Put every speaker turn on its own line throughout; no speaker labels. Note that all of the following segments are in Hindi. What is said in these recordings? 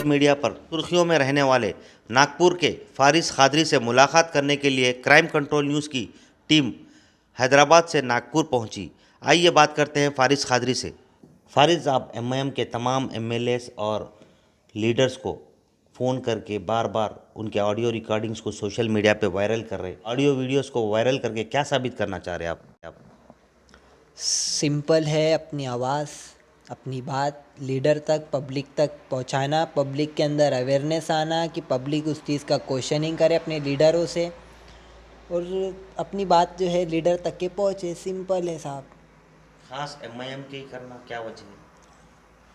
सोशल मीडिया पर सुर्खियों में रहने वाले नागपुर के फारिस कादरी से मुलाकात करने के लिए क्राइम कंट्रोल न्यूज़ की टीम हैदराबाद से नागपुर पहुंची। आइए बात करते हैं फारिस कादरी से। फारिस, आप एमआईएम के तमाम एमएलएस और लीडर्स को फ़ोन करके बार बार उनके ऑडियो रिकॉर्डिंग्स को सोशल मीडिया पे वायरल कर रहे हैं। ऑडियो वीडियोस को वायरल करके क्या साबित करना चाह रहे हैं आप?
सिंपल है, अपनी आवाज़, अपनी बात लीडर तक, पब्लिक तक पहुंचाना, पब्लिक के अंदर अवेयरनेस आना कि पब्लिक उस चीज़ का क्वेश्चनिंग करे अपने लीडरों से और अपनी बात जो है लीडर तक के पहुंचे। सिंपल है साहब।
खास एमआईएम के ही करना क्या वजह है?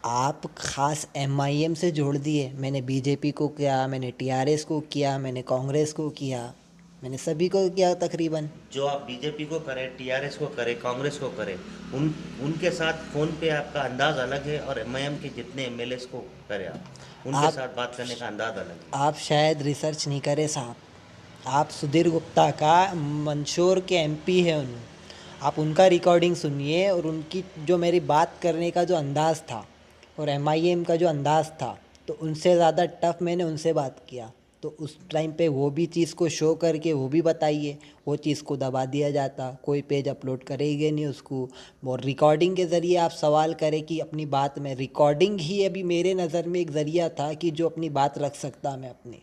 आप ख़ास एमआईएम से जोड़ दिए। मैंने बीजेपी को किया, मैंने टीआरएस को किया, मैंने कांग्रेस को किया, मैंने सभी को किया तकरीबन।
जो आप बीजेपी को करें, टीआरएस को करें, कांग्रेस को करें, उनके साथ फ़ोन पे आपका अंदाज़ अलग है और एमआईएम के जितने एमएलएस को करें आप उनके साथ बात करने का अंदाज़ अलग है।
आप शायद रिसर्च नहीं करे साहब। आप सुधीर गुप्ता का मंदसौर के एमपी है आप उनका रिकॉर्डिंग सुनिए और उनकी जो मेरी बात करने का जो अंदाज़ था और एमआईएम का जो अंदाज़ था, तो उनसे ज़्यादा टफ मैंने उनसे बात किया। तो उस टाइम पे वो भी चीज़ को शो करके वो भी बताइए, वो चीज़ को दबा दिया जाता, कोई पेज अपलोड करेंगे नहीं उसको। और रिकॉर्डिंग के ज़रिए आप सवाल करें कि अपनी बात में रिकॉर्डिंग ही अभी मेरे नज़र में एक ज़रिया था कि जो अपनी बात रख सकता मैं अपनी।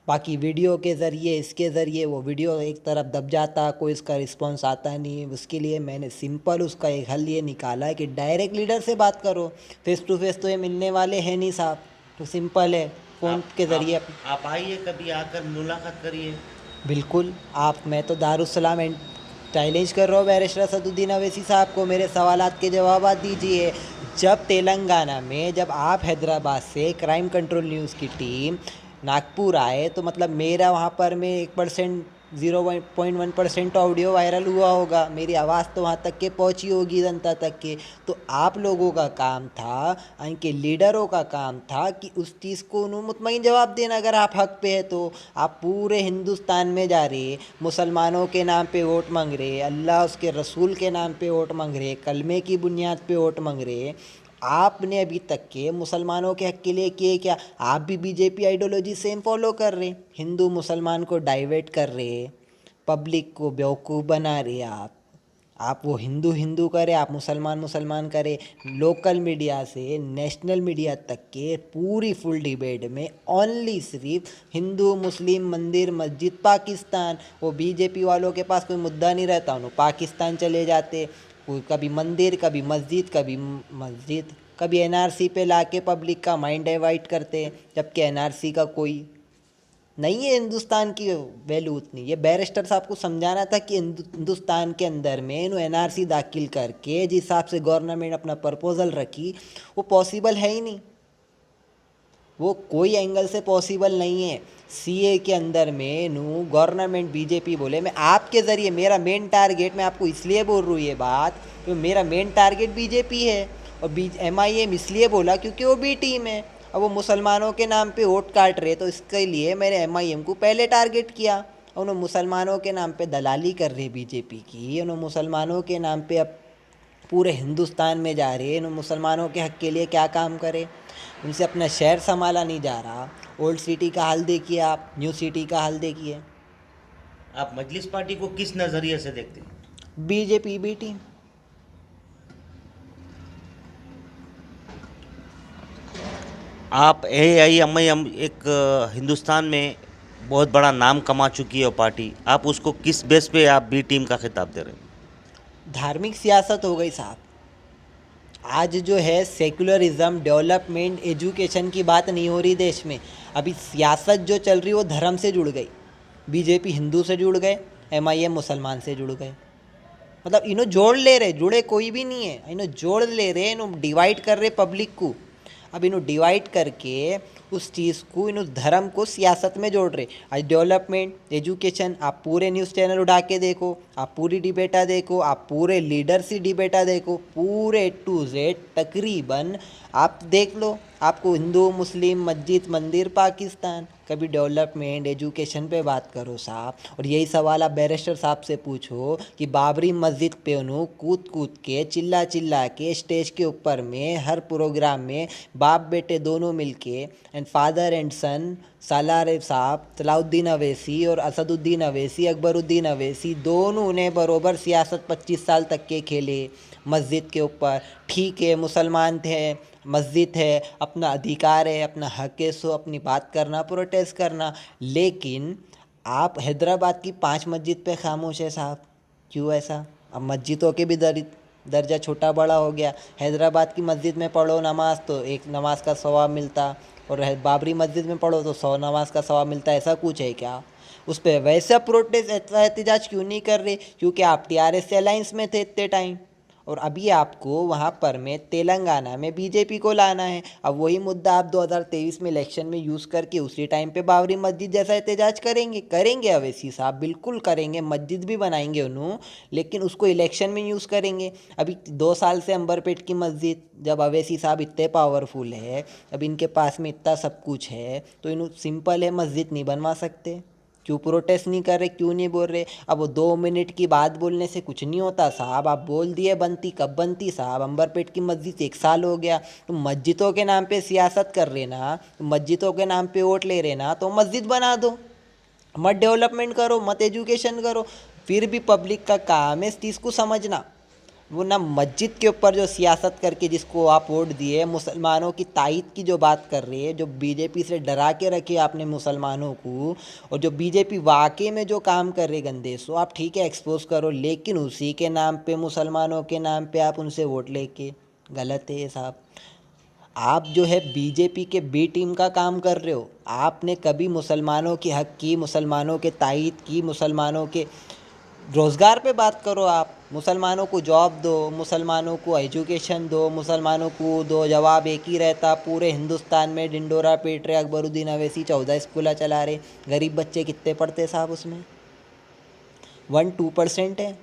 बाकी वीडियो के ज़रिए, इसके ज़रिए वो वीडियो एक तरफ दब जाता, कोई इसका रिस्पॉन्स आता नहीं। उसके लिए मैंने सिंपल उसका एक हल ये निकाला है कि डायरेक्ट लीडर से बात करो। फेस टू फेस तो ये मिलने वाले हैं नहीं साहब, तो सिंपल है फ़ोन के ज़रिए।
आप आइए, कभी आकर मुलाकात करिए।
बिल्कुल। मैं तो दारुसलाम चैलेंज कर रहा हूँ बैरिस्टर असदुद्दीन अवैसी साहब को, मेरे सवालात के जवाब दीजिए। जब तेलंगाना में, जब आप हैदराबाद से क्राइम कंट्रोल न्यूज़ की टीम नागपुर आए, तो मतलब मेरा वहाँ पर में 1%, 0.1% ऑडियो वायरल हुआ होगा। मेरी आवाज़ तो वहाँ तक के पहुँची होगी, जनता तक के। तो आप लोगों का काम था, इनके लीडरों का काम था कि उस चीज़ को मुतमईन जवाब देना। अगर आप हक पे है तो आप पूरे हिंदुस्तान में जा रहे, मुसलमानों के नाम पे वोट मांग रहे, अल्लाह उसके रसूल के नाम पे वोट मांग रहे, कलमे की बुनियाद पे वोट मांग रहे। आपने अभी तक के मुसलमानों के हक के लिए किए क्या? आप भी बीजेपी आइडियोलॉजी सेम फॉलो कर रहे, हिंदू मुसलमान को डाइवर्ट कर रहे, पब्लिक को बेवकूफ़ बना रहे। आप वो हिंदू हिंदू करे, आप मुसलमान मुसलमान करे। लोकल मीडिया से नेशनल मीडिया तक के पूरी फुल डिबेट में ओनली सिर्फ हिंदू मुस्लिम, मंदिर मस्जिद पाकिस्तान। वो बीजेपी वालों के पास कोई मुद्दा नहीं रहता, उन्होंने पाकिस्तान चले जाते, कभी मंदिर, कभी मस्जिद, कभी एनआरसी पे लाके पब्लिक का माइंड डाइवर्ट करते हैं, जबकि एनआरसी का कोई नहीं है हिंदुस्तान की वैल्यू उतनी। ये बैरिस्टर साहब को समझाना था कि हिंदुस्तान के अंदर में इन्होंने एनआरसी दाखिल करके जिस हिसाब से गवर्नमेंट अपना प्रपोजल रखी, वो पॉसिबल है ही नहीं, वो कोई एंगल से पॉसिबल नहीं है। सीए के अंदर में गवर्नमेंट बीजेपी बोले, मैं आपके ज़रिए, मेरा मेन टारगेट, मैं आपको इसलिए बोल रहा हूँ ये बात, तो मेरा मेन टारगेट बीजेपी है। और एमआईएम इसलिए बोला क्योंकि वो बी टीम है। अब वो मुसलमानों के नाम पे वोट काट रहे, तो इसके लिए मैंने एमआईएम को पहले टारगेट किया। उन्होंने मुसलमानों के नाम पे दलाली कर रहे बीजेपी की, उन्होंने मुसलमानों के नाम पे अब पूरे हिंदुस्तान में जा रहे हैं, उन मुसलमानों के हक़ के लिए क्या काम करे। उनसे अपना शहर संभाला नहीं जा रहा। ओल्ड सिटी का हाल देखिए, आप न्यू सिटी का हाल देखिए।
आप मजलिस पार्टी को किस नज़रिए से देखते हैं?
BJP B team.
आप एआईएमआईएम एक हिंदुस्तान में बहुत बड़ा नाम कमा चुकी है पार्टी, आप उसको किस बेस पे आप बी टीम का खिताब दे रहे हैं?
धार्मिक सियासत हो गई साहब। आज जो है सेकुलरिज्म, डेवलपमेंट, एजुकेशन की बात नहीं हो रही देश में। अभी सियासत जो चल रही है वो धर्म से जुड़ गई। बीजेपी हिंदू से जुड़ गए, एमआईएम मुसलमान से जुड़ गए। मतलब इन्हों जोड़ ले रहे, जुड़े कोई भी नहीं है, इन्हों जोड़ ले रहे, इन्हों डिवाइड कर रहे पब्लिक को। अब इन्हों डिवाइड करके उस चीज़ को, इन धर्म को सियासत में जोड़ रहे। आज डेवलपमेंट, एजुकेशन, आप पूरे न्यूज़ चैनल उठा के देखो, आप पूरी डिबेटा देखो, आप पूरे लीडर सी डिबेटा देखो, पूरे टू जेड तकरीबन आप देख लो, आपको हिंदू मुस्लिम मस्जिद मंदिर पाकिस्तान, कभी डेवलपमेंट एजुकेशन पे बात करो साहब। और यही सवाल आप बैरिस्टर साहब से पूछो कि बाबरी मस्जिद पे उन्होंने कूद कूद के चिल्ला चिल्ला के स्टेज के ऊपर में हर प्रोग्राम में बाप बेटे दोनों मिलके एंड फादर एंड सन सालार साहब सलाउद्दीन अवैसी और असदुद्दीन अवैसी अकबरुद्दीन अवैसी दोनों ने बरोबर सियासत 25 साल तक के खेले मस्जिद के ऊपर। ठीक है, मुसलमान थे, मस्जिद है, अपना अधिकार है, अपना हक है, सो अपनी बात करना, प्रोटेस्ट करना। लेकिन आप हैदराबाद की 5 मस्जिद पे खामोश है साहब, क्यों ऐसा? अब मस्जिदों के भी दर्जा छोटा बड़ा हो गया। हैदराबाद की मस्जिद में पढ़ो नमाज तो एक नमाज का सवाब मिलता, और बाबरी मस्जिद में पढ़ो तो 100 नमाज का सवाब मिलता। ऐसा कुछ है क्या? उस पर वैसा प्रोटेस्ट ऐसा एहतजाज क्यों नहीं कर रहे? क्योंकि आप टीआरएस से अलायंस में थे इतने टाइम, और अभी आपको वहाँ पर में तेलंगाना में बीजेपी को लाना है। अब वही मुद्दा आप 2023 में इलेक्शन में यूज़ करके उसी टाइम पे बाबरी मस्जिद जैसा एहतजाज करेंगे अवैसी साहब, बिल्कुल करेंगे, मस्जिद भी बनाएंगे उन्होंने, लेकिन उसको इलेक्शन में यूज़ करेंगे। अभी 2 साल से अंबरपेट की मस्जिद, जब अवैसी साहब इतने पावरफुल है, अब इनके पास में इतना सब कुछ है, तो इन्हों सिंपल है, मस्जिद नहीं बनवा सकते? क्यों प्रोटेस्ट नहीं कर रहे, क्यों नहीं बोल रहे? अब वो 2 मिनट की बात बोलने से कुछ नहीं होता साहब। आप बोल दिए बनती, कब बनती साहब? अंबरपेट की मस्जिद 1 साल हो गया। तो मस्जिदों के नाम पे सियासत कर रहे ना, तो मस्जिदों के नाम पे वोट ले रहे ना, तो मस्जिद बना दो, मत डेवलपमेंट करो, मत एजुकेशन करो। फिर भी पब्लिक का काम है इस चीज़ को समझना। वो ना मस्जिद के ऊपर जो सियासत करके जिसको आप वोट दिए, मुसलमानों की तायद की जो बात कर रही है, जो बीजेपी से डरा के रखे आपने मुसलमानों को, और जो बीजेपी वाकई में जो काम कर रही गंदे, सो आप ठीक है एक्सपोज करो, लेकिन उसी के नाम पे, मुसलमानों के नाम पे आप उनसे वोट लेके, गलत है ये साहब। आप जो है बीजेपी के बी टीम का काम कर रहे हो। आपने कभी मुसलमानों के हक की, मुसलमानों के तायद की, मुसलमानों के रोज़गार पे बात करो। आप मुसलमानों को जॉब दो, मुसलमानों को एजुकेशन दो, मुसलमानों को दो। जवाब एक ही रहता, पूरे हिंदुस्तान में डिंडोरा पीट रहे अकबरुद्दीन अवैसी, 14 स्कूल चला रहे। गरीब बच्चे कितने पढ़ते साहब उसमें? 1-2% है।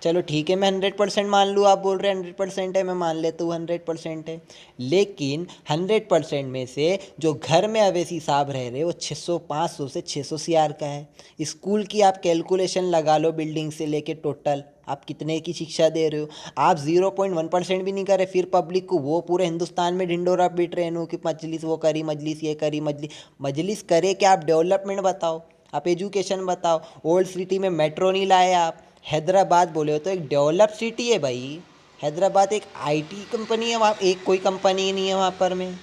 चलो ठीक है, मैं 100% मान लूँ, आप बोल रहे हैं 100% है, मैं मान लेता हूँ 100% है। लेकिन 100% में से जो घर में अवैसी साहब रह रहे वो 500 से 600 CR का है। स्कूल की आप कैलकुलेशन लगा लो, बिल्डिंग से लेके टोटल आप कितने की शिक्षा दे रहे हो। आप 0.1% भी नहीं कर रहे, फिर पब्लिक को वो पूरे हिंदुस्तान में ढिंडोरा पीट रहे हैं कि मजलिस वो करी, मजलिस ये करी, मजलिस करे क्या? आप डेवलपमेंट बताओ, आप एजुकेशन बताओ। ओल्ड सिटी में मेट्रो नहीं लाए आप। हैदराबाद बोले हो तो एक डेवलप सिटी है भाई। हैदराबाद एक आईटी कंपनी है, वहाँ एक कोई कंपनी नहीं है वहाँ पर में,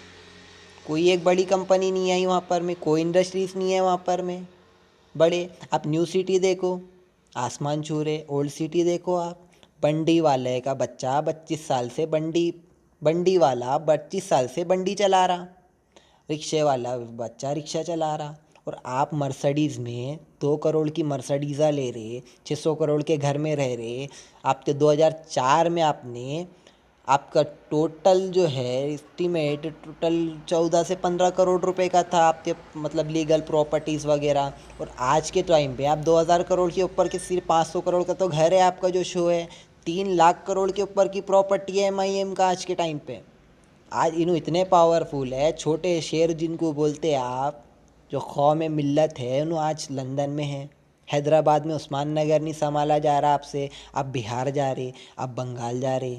कोई एक बड़ी कंपनी नहीं आई वहाँ पर में, कोई इंडस्ट्रीज नहीं है वहाँ पर में बड़े। आप न्यू सिटी देखो, आसमान छू रहे। ओल्ड सिटी देखो आप, बंडी वाले का बच्चा 25 साल से बंडी वाला 25 साल से बंडी चला रहा, रिक्शे वाला बच्चा रिक्शा चला रहा। और आप मर्सिडीज़ में 2 करोड़ की मर्सिडीज़ा ले रहे, 600 करोड़ के घर में रह रहे। आपके 2004 में आपका टोटल जो है एस्टीमेट टोटल 14 से 15 करोड़ रुपए का था आपके, मतलब लीगल प्रॉपर्टीज़ वगैरह। और आज के टाइम पे आप 2000 करोड़ के ऊपर के सिर्फ 500 करोड़ का तो घर है आपका जो शो है। 3 लाख करोड़ के ऊपर की प्रॉपर्टी है MIM का आज के टाइम पे। आज इन्हों इतने पावरफुल है, छोटे शेर जिनको बोलते हैं आप, जो कौम मिल्लत है, उन्हों आज लंदन में है। हैदराबाद में उस्मान नगर नहीं संभाला जा रहा आपसे। आप बिहार जा रहे, आप बंगाल जा रहे,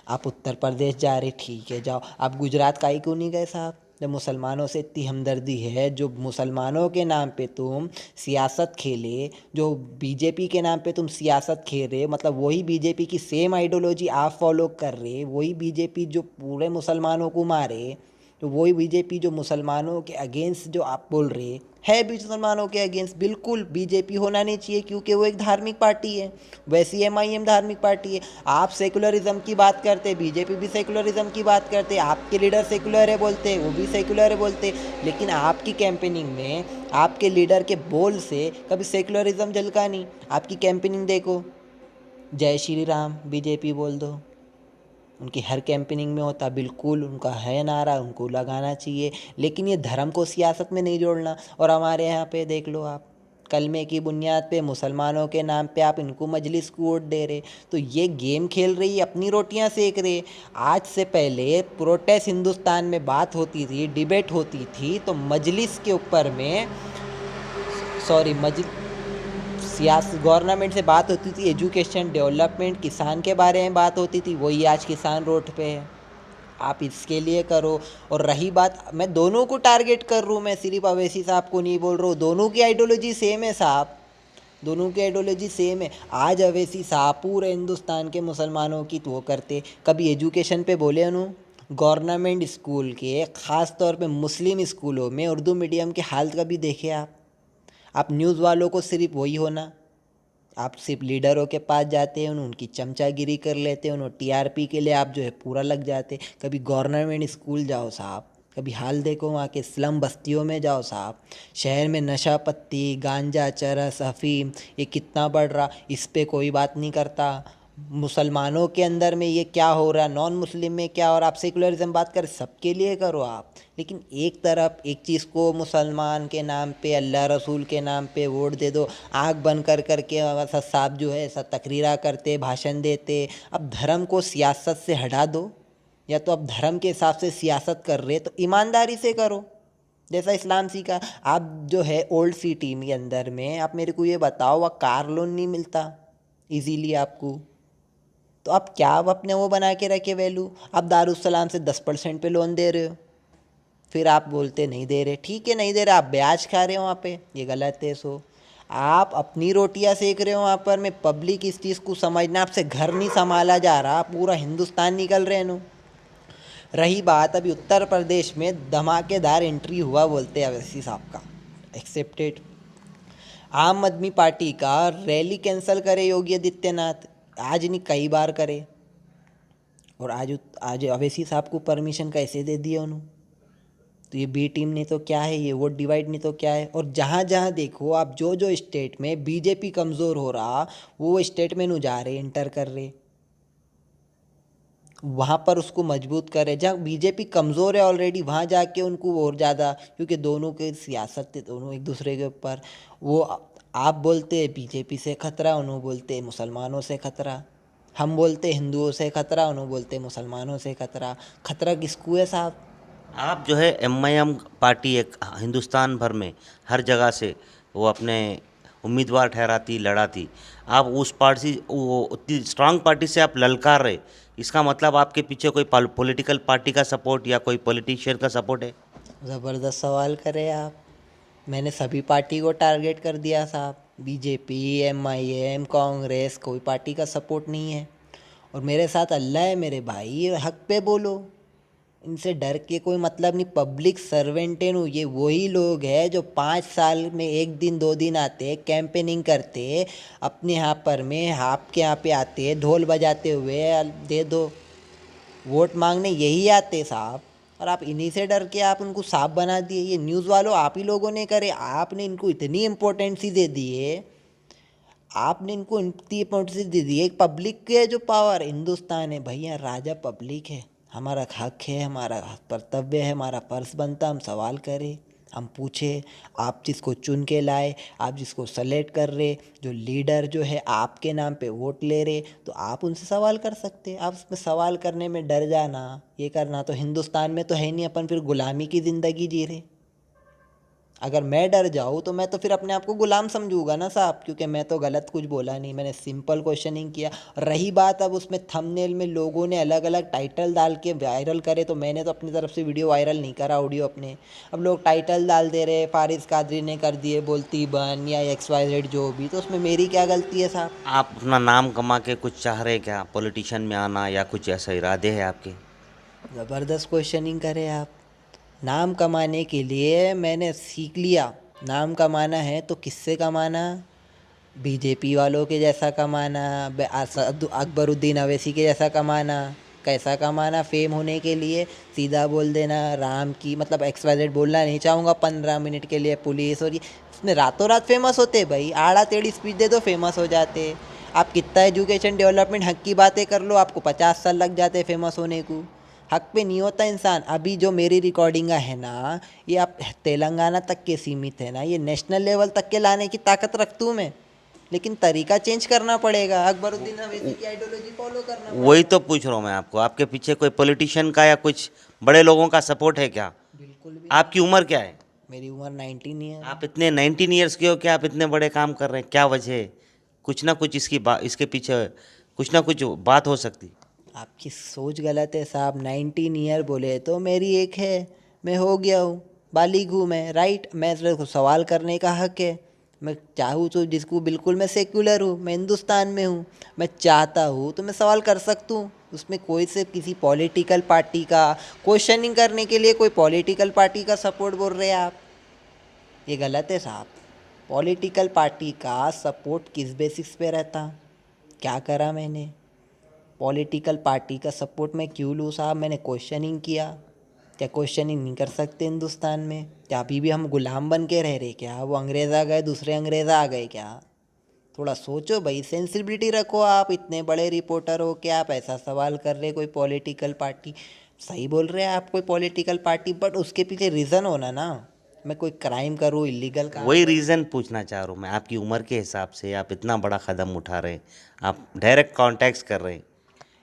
आप उत्तर प्रदेश जा रहे, ठीक है जाओ। आप गुजरात का ही क्यों नहीं गए साहब? जब मुसलमानों से इतनी हमदर्दी है, जो मुसलमानों के नाम पे तुम सियासत खेले, जो बीजेपी के नाम पे तुम सियासत खेल रहे, मतलब वही बीजेपी की सेम आइडियोलॉजी आप फॉलो कर रहे, वही बीजेपी जो पूरे मुसलमानों को मारे, तो वही बीजेपी जो मुसलमानों के अगेंस्ट जो आप बोल रहे है, भी मुसलमानों के अगेंस्ट बिल्कुल बीजेपी होना नहीं चाहिए, क्योंकि वो एक धार्मिक पार्टी है। वैसी MIM धार्मिक पार्टी है। आप सेकुलरिज्म की बात करते, बीजेपी भी सेकुलरिज्म की बात करते, आपके लीडर सेकुलर है बोलते, वो भी सेकुलर है बोलते, लेकिन आपकी कैंपेनिंग में आपके लीडर के बोल से कभी सेकुलरिज्म झलका नहीं। आपकी कैंपेनिंग देखो, जय श्री राम बीजेपी बोल दो, उनकी हर कैंपेनिंग में होता, बिल्कुल उनका है नारा, उनको लगाना चाहिए, लेकिन ये धर्म को सियासत में नहीं जोड़ना। और हमारे यहाँ पे देख लो आप, कलमे की बुनियाद पे मुसलमानों के नाम पे आप इनको मजलिस को वोट दे रहे। तो ये गेम खेल रही है, अपनी रोटियां सेक रहे। आज से पहले प्रोटेस्ट हिंदुस्तान में बात होती थी, डिबेट होती थी, तो मजलिस के ऊपर में सॉरी सियासत गवर्नमेंट से बात होती थी, एजुकेशन, डेवलपमेंट, किसान के बारे में बात होती थी। वही आज किसान रोड पे है। आप इसके लिए करो। और रही बात, मैं दोनों को टारगेट कर रहा हूँ, मैं सिर्फ अवैसी साहब को नहीं बोल रहा हूँ। दोनों की आइडियोलॉजी सेम है साहब, दोनों की आइडियोलॉजी सेम है। आज अवैसी साहब पूरे हिंदुस्तान के मुसलमानों की तो वो करते, कभी एजुकेशन पे बोले उन्होंने। गवर्नमेंट स्कूल के ख़ास तौर पे मुस्लिम स्कूलों में उर्दू मीडियम की हालत कभी देखे आप न्यूज़ वालों को सिर्फ वही होना, आप सिर्फ लीडरों के पास जाते हैं, उनकी चमचागिरी कर लेते हैं, उन्होंने टीआरपी के लिए आप जो है पूरा लग जाते। कभी गवर्नमेंट स्कूल जाओ साहब, कभी हाल देखो वहाँ के स्लम बस्तियों में जाओ साहब। शहर में नशा पत्ती, गांजा, चरस, अफीम ये कितना बढ़ रहा, इस पे कोई बात नहीं करता। मुसलमानों के अंदर में ये क्या हो रहा, नॉन मुस्लिम में क्या, और आप सेकुलरिज्म बात कर, सबके लिए करो आप। लेकिन एक तरफ एक चीज़ को मुसलमान के नाम पे, अल्लाह रसूल के नाम पे वोट दे दो, आँख बंद कर करके साहब जो है सब तकरीरा करते, भाषण देते। अब धर्म को सियासत से हटा दो, या तो अब धर्म के हिसाब से सियासत कर रहे तो ईमानदारी से करो, जैसा इस्लाम सीखा। आप जो है ओल्ड सिटी के अंदर में, आप मेरे को ये बताओ, वह कार लोन नहीं मिलता इजीली आपको, तो आप क्या आप अपने वो बना के रखे वैल्यू। आप दारुस्सलाम से 10% पे लोन दे रहे हो, फिर आप बोलते नहीं दे रहे। ठीक है नहीं दे रहे, आप ब्याज खा रहे हो वहाँ पे, ये गलत है। सो आप अपनी रोटियां सेक रहे हो वहाँ पर। मैं पब्लिक इस चीज़ को समझना, आपसे घर नहीं संभाला जा रहा, पूरा हिंदुस्तान निकल रहे नो। रही बात अभी उत्तर प्रदेश में धमाकेदार एंट्री हुआ बोलते हैं अवैसी साहब का, एक्सेप्टेड। आम आदमी पार्टी का रैली कैंसिल करे योगी आदित्यनाथ, आज नहीं कई बार करे, और आज अवैसी साहब को परमिशन कैसे दे दिया उन्होंने। तो ये बी टीम नहीं तो क्या है, ये वोट डिवाइड नहीं तो क्या है। और जहाँ जहाँ देखो आप, जो जो स्टेट में बीजेपी कमज़ोर हो रहा, वो स्टेट में नु जा रहे, इंटर कर रहे, वहाँ पर उसको मजबूत करे। जहाँ बीजेपी कमज़ोर है ऑलरेडी, वहाँ जाके उनको और ज़्यादा, क्योंकि दोनों के सियासत थे, दोनों एक दूसरे के ऊपर। वो आप बोलते बीजेपी से खतरा, उन्होंने बोलते मुसलमानों से खतरा। हम बोलते हिंदुओं से खतरा, उन्होंने बोलते मुसलमानों से खतरा। खतरा किसको है साहब।
आप जो है एमआईएम पार्टी एक हिंदुस्तान भर में हर जगह से वो अपने उम्मीदवार ठहराती, लड़ाती। आप उस पार्टी, वो उतनी स्ट्रांग पार्टी से आप ललकार रहे, इसका मतलब आपके पीछे कोई पॉलिटिकल पार्टी का सपोर्ट या कोई पॉलिटिशियन का सपोर्ट है?
ज़बरदस्त सवाल करे आप। मैंने सभी पार्टी को टारगेट कर दिया साहब, बीजेपी, एमआईएम, कांग्रेस, कोई पार्टी का सपोर्ट नहीं है। और मेरे साथ अल्लाह है मेरे भाई, हक पे बोलो, इनसे डर के कोई मतलब नहीं। पब्लिक सर्वेंट है, ये वही लोग हैं जो 5 साल में 1 दिन 2 दिन आते, कैंपेनिंग करते, अपने यहाँ पर में आपके यहाँ पे आते, ढोल बजाते हुए दे दो वोट मांगने, यही आते साहब। और आप इन्हीं से डर के आप उनको साफ बना दिए। ये न्यूज़ वालों आप ही लोगों ने करे, आपने इनको इतनी इम्पोर्टेंसी दे दी है, आपने इनको इतनी इम्पोर्टेंसी दे दी है। पब्लिक के जो पावर, हिंदुस्तान है भैया, राजा पब्लिक है, हमारा हक है, हमारा कर्तव्य है, हमारा फर्ज बनता, हम सवाल करें, हम पूछे। आप जिसको चुन के लाए, आप जिसको सेलेक्ट कर रहे, जो लीडर जो है आपके नाम पे वोट ले रहे, तो आप उनसे सवाल कर सकते। आप उसमें सवाल करने में डर जाना, ये करना, तो हिंदुस्तान में तो है नहीं, अपन फिर गुलामी की ज़िंदगी जी रहे। अगर मैं डर जाऊँ तो मैं तो फिर अपने आप को गुलाम समझूंगा ना साहब, क्योंकि मैं तो गलत कुछ बोला नहीं, मैंने सिंपल क्वेश्चनिंग किया। रही बात अब उसमें थंबनेल में लोगों ने अलग अलग टाइटल डाल के वायरल करे, तो मैंने तो अपनी तरफ से वीडियो वायरल नहीं करा, ऑडियो अपने। अब लोग टाइटल डाल दे रहे, फारिस कादरी ने कर दिए बोलती बन या XYZ जो भी, तो उसमें मेरी क्या गलती है साहब।
आप अपना नाम कमा के कुछ चाह रहे क्या, पॉलिटिशियन में आना, या कुछ ऐसा इरादे है आपके?
ज़बरदस्त क्वेश्चनिंग करे आप। नाम कमाने के लिए मैंने सीख लिया, नाम कमाना है तो किससे कमाना, बीजेपी वालों के जैसा कमाना, अकबरुद्दीन अवैसी के जैसा कमाना। कैसा कमाना, फेम होने के लिए सीधा बोल देना राम की, मतलब XYZ बोलना नहीं चाहूँगा 15 मिनट के लिए पुलिस, और ये इसमें रातों रात फेमस होते भाई। आड़ा टेढ़ी स्पीच दे दो फेमस हो जाते। आप कितना एजुकेशन डेवलपमेंट हक की बातें कर लो, आपको 50 साल लग जाते फेमस होने को। हक पे नहीं होता इंसान। अभी जो मेरी रिकॉर्डिंग है ना, ये आप तेलंगाना तक के सीमित है ना, ये नेशनल लेवल तक के लाने की ताकत रखता हूँ मैं, लेकिन तरीका चेंज करना पड़ेगा। अकबरुद्दीन अवैसी की आइडियोलॉजी फॉलो करना पड़ेगा।
वही तो पूछ रहा हूँ मैं आपको, आपके पीछे कोई पॉलिटिशियन का या कुछ बड़े लोगों का सपोर्ट है क्या?
बिल्कुल भी
आपकी उम्र क्या है?
मेरी उम्र 19 ईयर।
आप इतने 19 ईयर्स के हो कि आप इतने बड़े काम कर रहे हैं, क्या वजह है? कुछ ना कुछ इसके पीछे कुछ ना कुछ बात हो सकती।
आपकी सोच गलत है साहब। 19 ईयर बोले तो मेरी एक है, मैं हो गया हूँ, बालिग हूँ मैं, राइट। मैं को सवाल करने का हक है। मैं चाहूँ तो, जिसको बिल्कुल मैं सेक्युलर हूँ, मैं हिंदुस्तान में हूँ, मैं चाहता हूँ तो मैं सवाल कर सकता हूँ। उसमें कोई से किसी पॉलिटिकल पार्टी का क्वेश्चनिंग करने के लिए कोई पॉलिटिकल पार्टी का सपोर्ट बोल रहे हैं आप, ये गलत है साहब। पॉलिटिकल पार्टी का सपोर्ट किस बेसिस पे रहता? क्या करा मैंने? पॉलिटिकल पार्टी का सपोर्ट मैं क्यों लूँ साहब? मैंने क्वेश्चनिंग किया? क्या क्वेश्चनिंग नहीं कर सकते हिंदुस्तान में? क्या अभी भी हम गुलाम बन के रह रहे क्या? वो अंग्रेज़ आ गए, दूसरे अंग्रेज़ आ गए क्या? थोड़ा सोचो भाई, सेंसिबिलिटी रखो। आप इतने बड़े रिपोर्टर हो कि आप ऐसा सवाल कर रहे कोई पॉलिटिकल पार्टी, सही बोल रहे हैं आप, कोई पॉलिटिकल पार्टी, बट उसके पीछे रीज़न होना ना। मैं कोई क्राइम करूँ, इलीगल काम
वही
करूँ?
रीज़न पूछना चाह रहा हूँ मैं, आपकी उम्र के हिसाब से आप इतना बड़ा कदम उठा रहे हैं, आप डायरेक्ट कॉन्टैक्ट कर रहे हैं।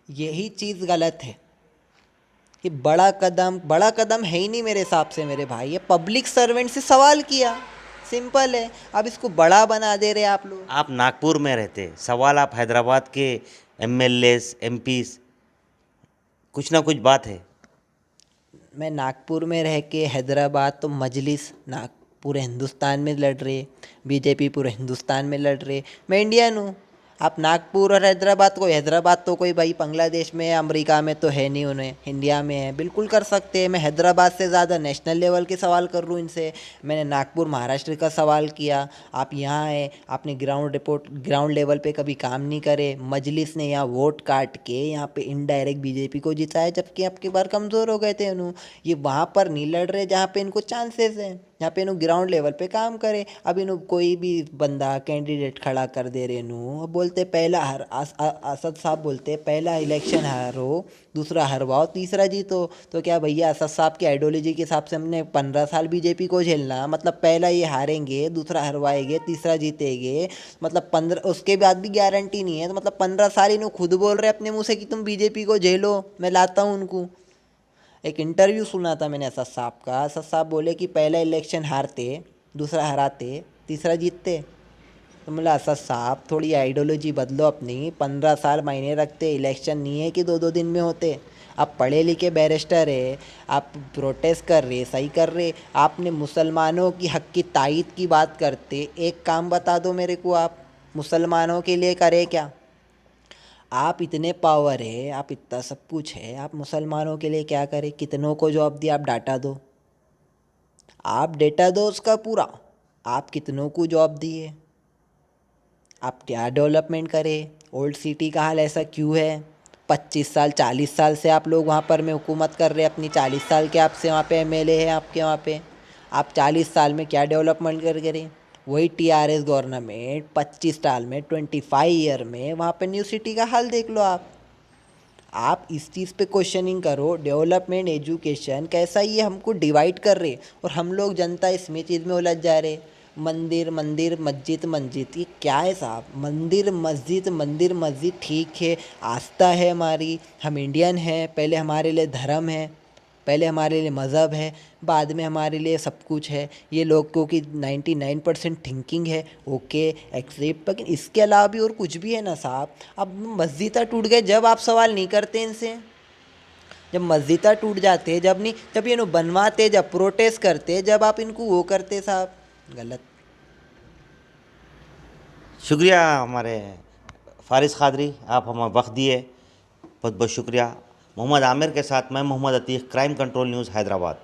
यही चीज़ गलत है कि बड़ा कदम है ही नहीं मेरे हिसाब से मेरे भाई। ये पब्लिक सर्वेंट से सवाल किया, सिंपल है। अब इसको बड़ा बना दे रहे आप लोग।
आप नागपुर में रहते, सवाल आप हैदराबाद के एमएलएस एमपीस, कुछ ना कुछ बात है।
मैं नागपुर में रह के हैदराबाद तो मजलिस नाग पूरे हिंदुस्तान में लड़ रहे, बीजेपी पूरे हिंदुस्तान में लड़ रहे, मैं इंडियन हूँ। आप नागपुर और हैदराबाद तो कोई भाई बांग्लादेश में अमेरिका में तो है नहीं, उन्हें इंडिया में है, बिल्कुल कर सकते हैं। मैं हैदराबाद से ज़्यादा नेशनल लेवल के सवाल कर रहा हूँ इनसे। मैंने नागपुर महाराष्ट्र का सवाल किया, आप यहाँ आए, आपने ग्राउंड लेवल पे कभी काम नहीं करे। मजलिस ने यहाँ वोट काट के यहाँ पे इनडायरेक्ट बीजेपी को जिताया, जबकि आपके बार कमज़ोर हो गए थे उन्होंने। ये वहाँ पर नहीं लड़ रहे जहाँ पे इनको चांसेस हैं, जहाँ पे इन्हों ग्राउंड लेवल पे काम करे। अब इन्हों कोई भी बंदा कैंडिडेट खड़ा कर दे रहे नु, बोलते पहला असद साहब बोलते पहला इलेक्शन हारो, दूसरा हरवाओ, तीसरा जीतो। तो क्या भैया असद साहब की आइडियोलॉजी के हिसाब से हमने 15 साल बीजेपी को झेलना? मतलब पहला ये हारेंगे, दूसरा हरवाएंगे, तीसरा जीतेंगे, मतलब 15, उसके बाद भी गारंटी नहीं है। तो मतलब 15 साल इन्हों खुद बोल रहे अपने मुँह से कि तुम बीजेपी को झेलो, मैं लाता हूँ उनको। एक इंटरव्यू सुना था मैंने असद साहब का। असद साहब बोले कि पहला इलेक्शन हारते, दूसरा हराते, तीसरा जीतते। तो बोला असद साहब थोड़ी आइडियोलॉजी बदलो अपनी। 15 साल मायने रखते, इलेक्शन नहीं है कि 2-2 दिन में होते। आप पढ़े लिखे बैरिस्टर है, आप प्रोटेस्ट कर रहे, सही कर रहे। आपने मुसलमानों की हक की तायीद की बात करते, एक काम बता दो मेरे को, आप मुसलमानों के लिए करे क्या? आप इतने पावर है, आप इतना सब कुछ है, आप मुसलमानों के लिए क्या करें? कितनों को जॉब दिया? आप डाटा दो, आप डेटा दो उसका पूरा। आप कितनों को जॉब दिए? आप क्या डेवलपमेंट करें? ओल्ड सिटी का हाल ऐसा क्यों है? 25 साल 40 साल से आप लोग वहाँ पर में हुकूमत कर रहे हैं अपनी। 40 साल के आपसे वहाँ पे एमएलए हैं आपके वहाँ पे। आप 40 साल में क्या डेवलपमेंट करें? वही टीआरएस गवर्नमेंट 25 साल में, 25 ईयर में वहाँ पे न्यू सिटी का हाल देख लो आप इस चीज़ पे क्वेश्चनिंग करो। डेवलपमेंट, एजुकेशन कैसा ये हमको डिवाइड कर रहे, और हम लोग जनता इसमें चीज़ में उलझ जा रहे। मंदिर मंदिर, मस्जिद मस्जिद, ये क्या है साहब? मंदिर मस्जिद ठीक है, आस्था है हमारी, हम इंडियन हैं, पहले हमारे लिए धर्म है, पहले हमारे लिए मज़हब है, बाद में हमारे लिए सब कुछ है। ये लोगों की 99% थिंकिंग है, ओके एक्सेप्ट। लेकिन इसके अलावा भी और कुछ भी है ना साहब। अब मस्जिदा टूट गए, जब आप सवाल नहीं करते इनसे। जब मस्जिदा टूट जाते, जब ये लोग बनवाते, जब प्रोटेस्ट करते, जब आप इनको वो करते साहब, गलत।
शुक्रिया हमारे फारिस खादरी, आप हमें वक्त दिए, बहुत बहुत शुक्रिया। मोहम्मद आमिर के साथ मैं Mohammad Atiq, crime control news Hyderabad.